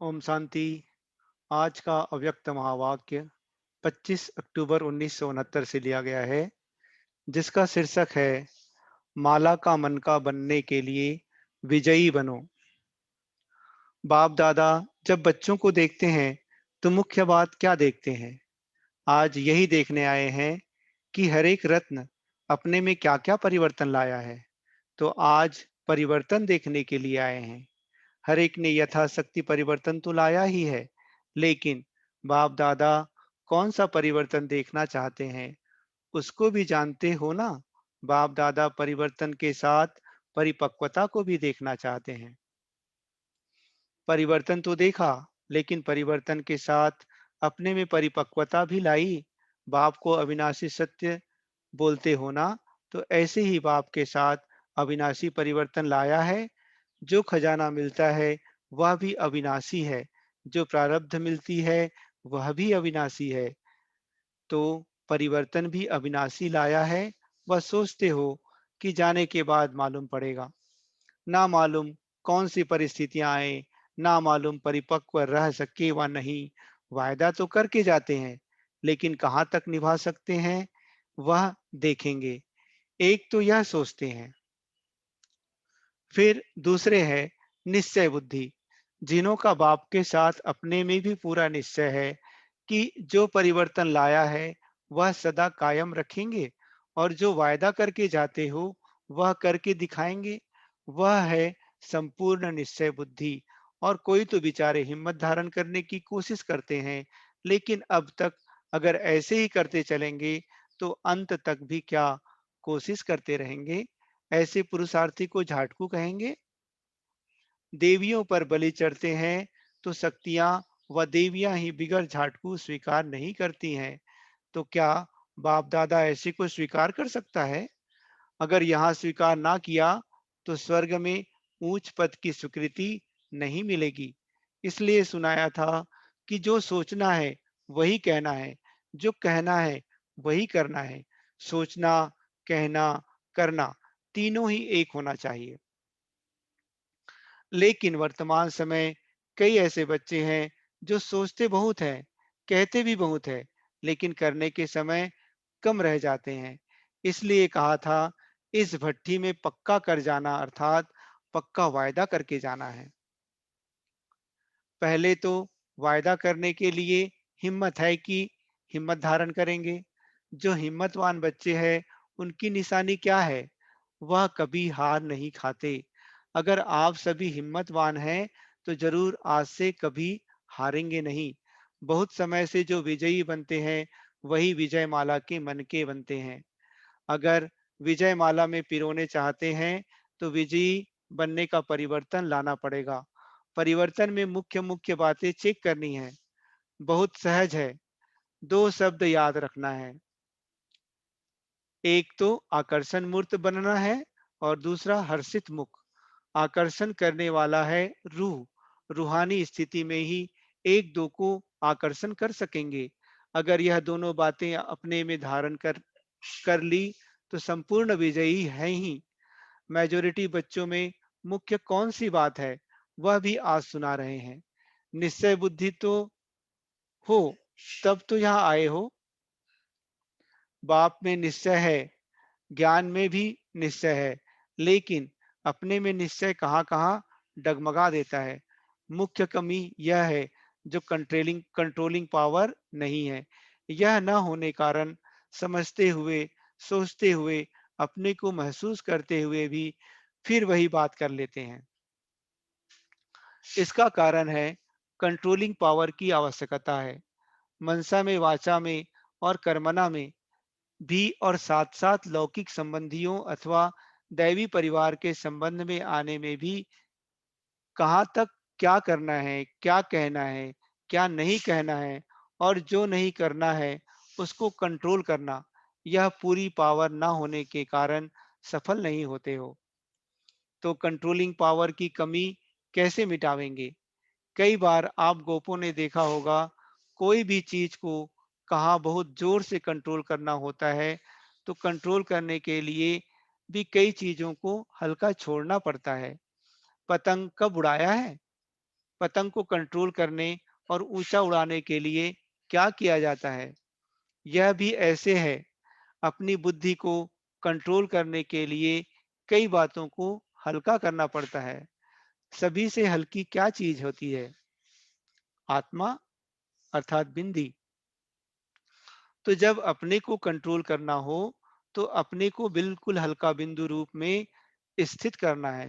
ओम शांति। आज का अव्यक्त महावाक्य 25 अक्टूबर 1969 से लिया गया है, जिसका शीर्षक है माला का मन का बनने के लिए विजयी बनो। बाप दादा जब बच्चों को देखते हैं तो मुख्य बात क्या देखते हैं? आज यही देखने आए हैं कि हर एक रत्न अपने में क्या क्या परिवर्तन लाया है। तो आज परिवर्तन देखने के लिए आए हैं। हर एक ने यथाशक्ति परिवर्तन तो लाया ही है, लेकिन बाप दादा कौन सा परिवर्तन देखना चाहते हैं उसको भी जानते हो ना। बाप दादा परिवर्तन के साथ परिपक्वता को भी देखना चाहते हैं। परिवर्तन तो देखा, लेकिन परिवर्तन के साथ अपने में परिपक्वता भी लाई। बाप को अविनाशी सत्य बोलते हो ना, तो ऐसे ही बाप के साथ अविनाशी परिवर्तन लाया है। जो खजाना मिलता है वह भी अविनाशी है, जो प्रारब्ध मिलती है वह भी अविनाशी है। तो परिवर्तन भी अविनाशी लाया है। वह सोचते हो कि जाने के बाद मालूम पड़ेगा। ना मालूम कौन सी परिस्थितियां आए, ना मालूम परिपक्व रह सके व नहीं। वायदा तो करके जाते हैं, लेकिन कहाँ तक निभा सकते हैं वह देखेंगे। एक तो यह सोचते हैं। फिर दूसरे है निश्चय बुद्धि, जिन्हों का बाप के साथ अपने में भी पूरा निश्चय है कि जो परिवर्तन लाया है वह सदा कायम रखेंगे, और जो वायदा करके जाते हो वह करके दिखाएंगे। वह है संपूर्ण निश्चय बुद्धि। और कोई तो बेचारे हिम्मत धारण करने की कोशिश करते हैं, लेकिन अब तक अगर ऐसे ही करते चलेंगे तो अंत तक भी क्या कोशिश करते रहेंगे। ऐसे पुरुषार्थी को झाटकू कहेंगे। देवियों पर बलि चढ़ते हैं तो शक्तियां व देवियां ही बिगर झाटकू स्वीकार नहीं करती हैं। तो क्या बाप दादा ऐसे को स्वीकार कर सकता है? अगर यहाँ स्वीकार ना किया तो स्वर्ग में ऊंच पद की स्वीकृति नहीं मिलेगी। इसलिए सुनाया था कि जो सोचना है वही कहना है, जो कहना है वही करना है। सोचना, कहना, करना तीनों ही एक होना चाहिए। लेकिन वर्तमान समय कई ऐसे बच्चे हैं जो सोचते बहुत हैं, कहते भी बहुत है, लेकिन करने के समय कम रह जाते हैं। इसलिए कहा था इस भट्ठी में पक्का कर जाना, अर्थात पक्का वायदा करके जाना है। पहले तो वायदा करने के लिए हिम्मत है कि हिम्मत धारण करेंगे। जो हिम्मतवान बच्चे हैं उनकी निशानी क्या है? वह कभी हार नहीं खाते। अगर आप सभी हिम्मतवान हैं तो जरूर आज से कभी हारेंगे नहीं। बहुत समय से जो विजयी बनते हैं वही विजय माला के मन के बनते हैं। अगर विजय माला में पिरोने चाहते हैं तो विजयी बनने का परिवर्तन लाना पड़ेगा। परिवर्तन में मुख्य मुख्य बातें चेक करनी है। बहुत सहज है। दो शब्द याद रखना है। एक तो आकर्षण मूर्त बनना है, और दूसरा हर्षित मुख। आकर्षण करने वाला है रूह। रूहानी स्थिति में ही एक दो को आकर्षण कर सकेंगे। अगर यह दोनों बातें अपने में धारण कर कर ली तो संपूर्ण विजयी है ही। मेजोरिटी बच्चों में मुख्य कौन सी बात है वह भी आज सुना रहे हैं। निश्चय बुद्धि तो हो, तब तो यहाँ आए हो। बाप में निश्चय है, ज्ञान में भी निश्चय है, लेकिन अपने में निश्चय कहाँ कहाँ डगमगा देता है। मुख्य कमी यह है जो कंट्रोलिंग कंट्रोलिंग पावर नहीं है। यह न होने कारण समझते हुए, सोचते हुए, अपने को महसूस करते हुए भी फिर वही बात कर लेते हैं। इसका कारण है कंट्रोलिंग पावर की आवश्यकता है। मनसा में, वाचा में और कर्मना में भी, और साथ साथ लौकिक संबंधियों अथवा दैवी परिवार के संबंध में आने में भी, कहाँ तक क्या करना है, क्या कहना है, क्या नहीं कहना है, और जो नहीं करना है उसको कंट्रोल करना, यह पूरी पावर ना होने के कारण सफल नहीं होते हो। तो कंट्रोलिंग पावर की कमी कैसे मिटावेंगे? कई बार आप गोपों ने देखा होगा, कोई भी चीज को कहाँ बहुत जोर से कंट्रोल करना होता है, तो कंट्रोल करने के लिए भी कई चीजों को हल्का छोड़ना पड़ता है। पतंग कब उड़ाया है? पतंग को कंट्रोल करने और ऊंचा उड़ाने के लिए क्या किया जाता है? यह भी ऐसे है। अपनी बुद्धि को कंट्रोल करने के लिए कई बातों को हल्का करना पड़ता है। सभी से हल्की क्या चीज होती है? आत्मा, अर्थात बिंदी। तो जब अपने को कंट्रोल करना हो, तो अपने को बिल्कुल हल्का बिंदु रूप में स्थित करना है।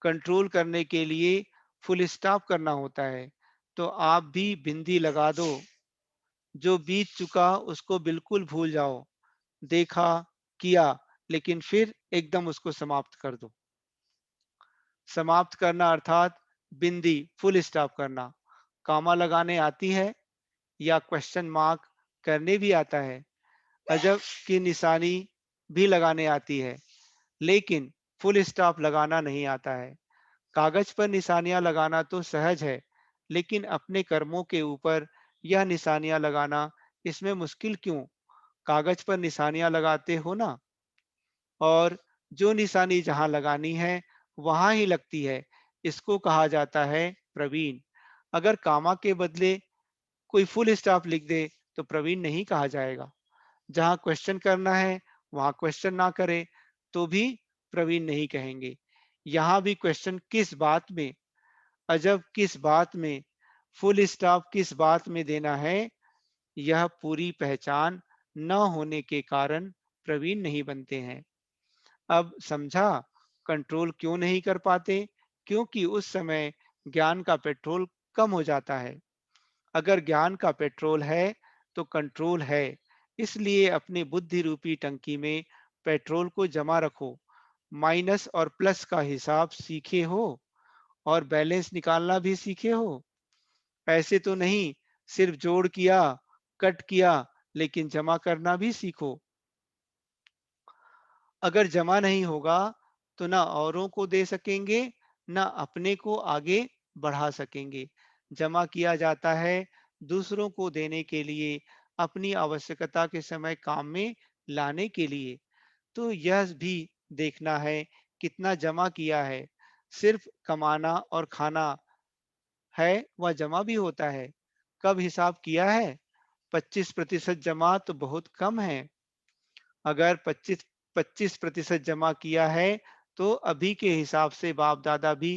कंट्रोल करने के लिए फुल स्टॉप करना होता है। तो आप भी बिंदी लगा दो। जो बीत चुका उसको बिल्कुल भूल जाओ। देखा, किया, लेकिन फिर एकदम उसको समाप्त कर दो। समाप्त करना अर्थात बिंदी, फुल स्टॉप करना। कामा लगाने आती है या क्वेश्चन मार्क करने भी आता है। अजब की निशानी भी लगाने आती है, लेकिन फुल स्टॉप लगाना नहीं आता है। कागज पर निशानियां लगाना तो सहज है, लेकिन अपने कर्मों के ऊपर यह निशानियां लगाना, इसमें मुश्किल क्यों? कागज पर निशानियां लगाते हो ना, और जो निशानी जहां लगानी है वहां ही लगती है। इसको कहा जाता है प्रवीण। अगर कामा के बदले कोई फुल स्टॉप लिख दे तो प्रवीण नहीं कहा जाएगा। जहां क्वेश्चन करना है वहां क्वेश्चन ना करे तो भी प्रवीण नहीं कहेंगे। यहाँ भी क्वेश्चन किस बात में, अजब किस बात में, फुल स्टॉप किस बात में देना है, यह पूरी पहचान न होने के कारण प्रवीण नहीं बनते हैं। अब समझा कंट्रोल क्यों नहीं कर पाते? क्योंकि उस समय ज्ञान का पेट्रोल कम हो जाता है। अगर ज्ञान का पेट्रोल है तो कंट्रोल है। इसलिए अपनी बुद्धि रूपी टंकी में पेट्रोल को जमा रखो। माइनस और प्लस का हिसाब सीखे हो और बैलेंस निकालना भी सीखे हो। ऐसे तो नहीं सिर्फ जोड़ किया, कट किया, लेकिन जमा करना भी सीखो। अगर जमा नहीं होगा तो ना औरों को दे सकेंगे, ना अपने को आगे बढ़ा सकेंगे। जमा किया जाता है दूसरों को देने के लिए, अपनी आवश्यकता के समय काम में लाने के लिए। तो यह भी देखना है कितना जमा किया है। सिर्फ कमाना और खाना है, वह जमा भी होता है। कब हिसाब किया है? 25% जमा तो बहुत कम है। अगर 25% जमा किया है तो अभी के हिसाब से बाप दादा भी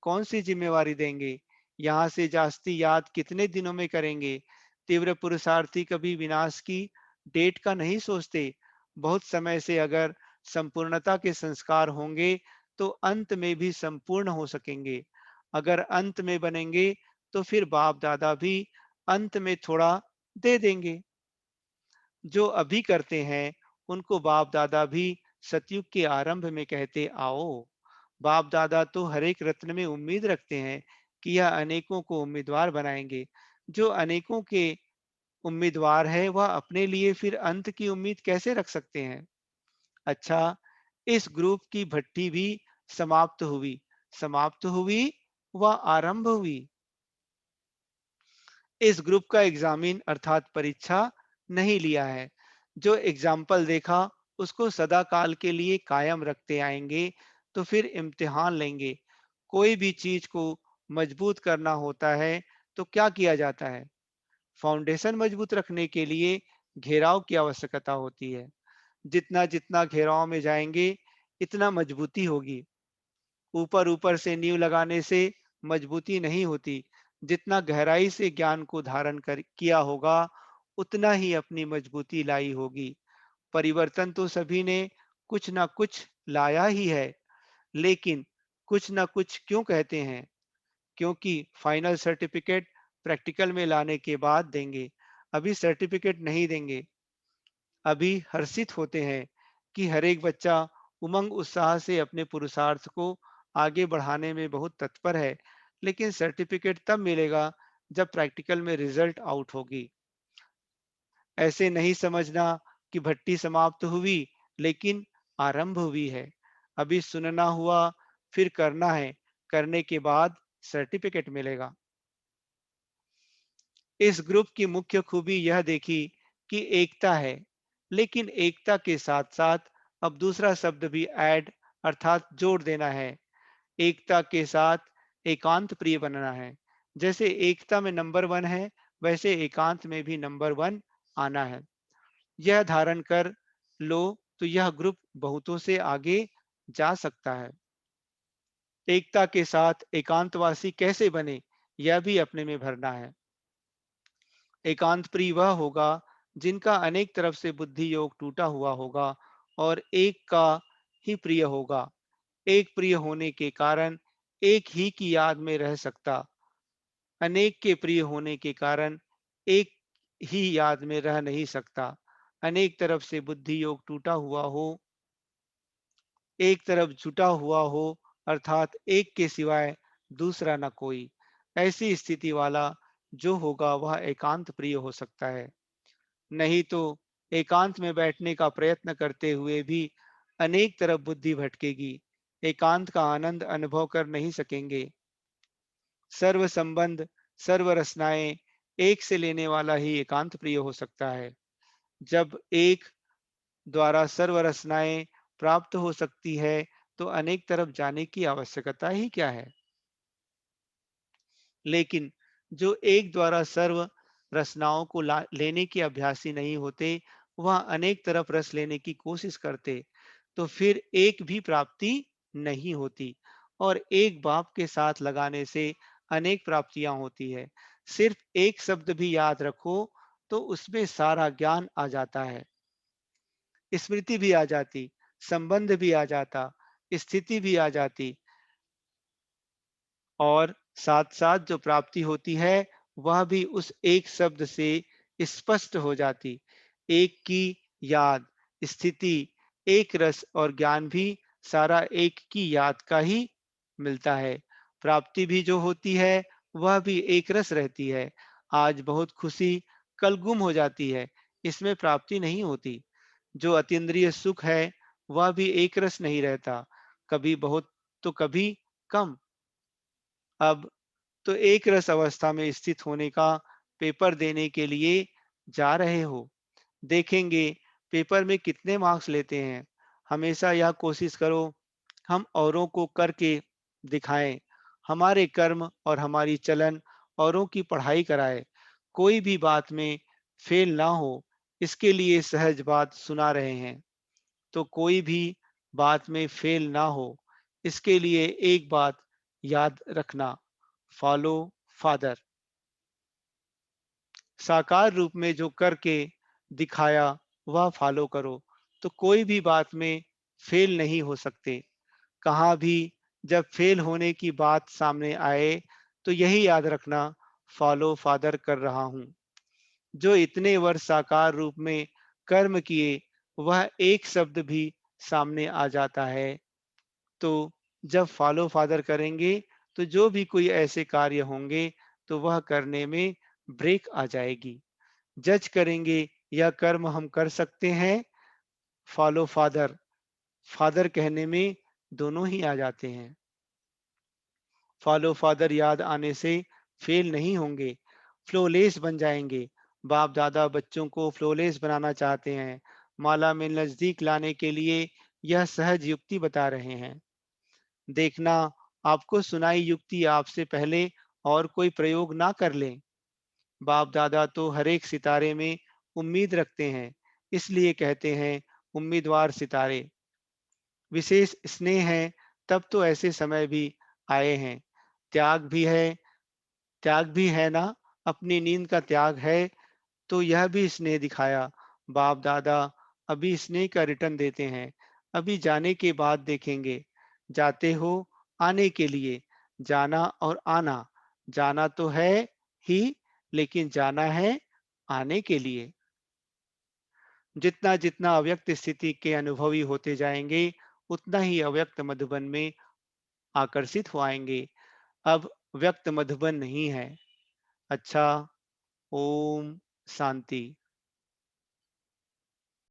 कौन सी जिम्मेवारी देंगे? यहाँ से जास्ती याद कितने दिनों में करेंगे? तीव्र पुरुषार्थी कभी विनाश की डेट का नहीं सोचते। बहुत समय से अगर संपूर्णता के संस्कार होंगे तो अंत में भी संपूर्ण हो सकेंगे। अगर अंत में बनेंगे तो फिर बाप दादा भी अंत में थोड़ा दे देंगे। जो अभी करते हैं उनको बाप दादा भी सतयुग के आरंभ में कहते आओ। बाप दादा तो हर एक रत्न में उम्मीद रखते हैं कि यह अनेकों को उम्मीदवार बनाएंगे। जो अनेकों के उम्मीदवार है वह अपने लिए फिर अंत की उम्मीद कैसे रख सकते हैं? अच्छा, इस ग्रुप की भट्टी भी समाप्त हुई। समाप्त हुई व आरंभ हुई। इस ग्रुप का एग्जामिन अर्थात परीक्षा नहीं लिया है। जो एग्जाम्पल देखा उसको सदा काल के लिए कायम रखते आएंगे तो फिर इम्तिहान लेंगे। कोई भी चीज को मजबूत करना होता है तो क्या किया जाता है? फाउंडेशन मजबूत रखने के लिए घेराव की आवश्यकता होती है। जितना जितना घेराव में जाएंगे इतना मजबूती होगी। ऊपर ऊपर से नींव लगाने से मजबूती नहीं होती। जितना गहराई से ज्ञान को धारण कर किया होगा उतना ही अपनी मजबूती लाई होगी। परिवर्तन तो सभी ने कुछ ना कुछ लाया ही है, लेकिन कुछ ना कुछ क्यों कहते हैं? क्योंकि फाइनल सर्टिफिकेट प्रैक्टिकल में लाने के बाद देंगे। अभी सर्टिफिकेट नहीं देंगे। अभी हर्षित होते हैं कि हर एक बच्चा उमंग उत्साह से अपने पुरुषार्थ को आगे बढ़ाने में बहुत तत्पर है, लेकिन सर्टिफिकेट तब मिलेगा जब प्रैक्टिकल में रिजल्ट आउट होगी। ऐसे नहीं समझना कि भट्टी समाप्त हुई, लेकिन आरंभ हुई है। अभी सुनना हुआ, फिर करना है। करने के बाद सर्टिफिकेट मिलेगा। इस ग्रुप की मुख्य खूबी यह देखी कि एकता है, लेकिन एकता के साथ साथ अब दूसरा शब्द भी ऐड अर्थात जोड़ देना है। एकता के साथ एकांत प्रिय बनना है। जैसे एकता में नंबर वन है, वैसे एकांत में भी नंबर वन आना है। यह धारण कर लो तो यह ग्रुप बहुतों से आगे जा सकता है। एकता के साथ एकांतवासी कैसे बने, यह भी अपने में भरना है। एकांत प्रिय वह होगा जिनका अनेक तरफ से बुद्धि योग टूटा हुआ होगा और एक का ही प्रिय होगा। एक प्रिय होने के कारण एक ही की याद में रह सकता, अनेक के प्रिय होने के कारण एक ही याद में रह नहीं सकता। अनेक तरफ से बुद्धि योग टूटा हुआ हो, एक तरफ जुटा हुआ हो, अर्थात एक के सिवाय दूसरा न कोई। ऐसी स्थिति वाला जो होगा वह एकांत प्रिय हो सकता है। नहीं तो एकांत में बैठने का प्रयत्न करते हुए भी अनेक तरफ बुद्धि भटकेगी, एकांत का आनंद अनुभव कर नहीं सकेंगे। सर्व संबंध, सर्व रचनाएं एक से लेने वाला ही एकांत प्रिय हो सकता है। जब एक द्वारा सर्व रचनाएं प्राप्त हो सकती है तो अनेक तरफ जाने की आवश्यकता ही क्या है। लेकिन जो एक द्वारा सर्व रचनाओं को लेने के अभ्यासी नहीं होते, वह अनेक तरफ रस लेने की कोशिश करते, तो फिर एक भी प्राप्ति नहीं होती और एक बाप के साथ लगाने से अनेक प्राप्तियां होती है। सिर्फ एक शब्द भी याद रखो तो उसमें सारा ज्ञान आ जाता है, स्मृति भी आ जाती, संबंध भी आ जाता, स्थिति भी आ जाती और साथ-साथ जो प्राप्ति होती है, वह भी उस एक शब्द से स्पष्ट हो जाती। एक की याद, स्थिति, एक रस और ज्ञान भी सारा एक की याद का ही मिलता है। प्राप्ति भी जो होती है, वह भी एक रस रहती है। आज बहुत खुशी, कल गुम हो जाती है, इसमें प्राप्ति नहीं होती। जो अतीन्द्रिय सुख है, वह भी एक रस नहीं रहता, कभी बहुत तो कभी कम। अब तो एक रस अवस्था में स्थित होने का पेपर देने के लिए जा रहे हो। देखेंगे पेपर में कितने मार्क्स लेते हैं। हमेशा यह कोशिश करो हम औरों को करके दिखाएं, हमारे कर्म और हमारी चलन औरों की पढ़ाई कराए। कोई भी बात में फेल ना हो, इसके लिए सहज बात सुना रहे हैं। तो कोई भी बात में फेल ना हो, इसके लिए एक बात याद रखना, फॉलो फादर। साकार रूप में जो करके दिखाया वह फॉलो करो, तो कोई भी बात में फेल नहीं हो सकते। कहाँ भी जब फेल होने की बात सामने आए तो यही याद रखना, फॉलो फादर कर रहा हूँ। जो इतने वर्ष साकार रूप में कर्म किए, वह एक शब्द भी सामने आ जाता है। तो जब फॉलो फादर करेंगे तो जो भी कोई ऐसे कार्य होंगे तो वह करने में ब्रेक आ जाएगी। जज करेंगे यह कर्म हम कर सकते हैं, फॉलो फादर, फादर कहने में दोनों ही आ जाते हैं। फॉलो फादर याद आने से फेल नहीं होंगे, फ्लोलेस बन जाएंगे। बाप दादा बच्चों को फ्लोलेस बनाना चाहते हैं। माला में नजदीक लाने के लिए यह सहज युक्ति बता रहे हैं। देखना आपको सुनाई युक्ति आपसे पहले और कोई प्रयोग ना कर लें। बाप दादा तो हर एक सितारे में उम्मीद रखते हैं, इसलिए कहते हैं उम्मीदवार सितारे। विशेष स्नेह है तब तो ऐसे समय भी आए हैं। त्याग भी है, त्याग भी है ना, अपनी नींद का त्याग है तो यह भी स्नेह दिखाया। बाप दादा अभी स्नेह का रिटर्न देते हैं। अभी जाने के बाद देखेंगे। जाते हो आने के लिए, जाना और आना, जाना तो है ही लेकिन जाना है आने के लिए। जितना जितना अव्यक्त स्थिति के अनुभवी होते जाएंगे उतना ही अव्यक्त मधुबन में आकर्षित हो आएंगे। अब व्यक्त मधुबन नहीं है। अच्छा, ओम शांति।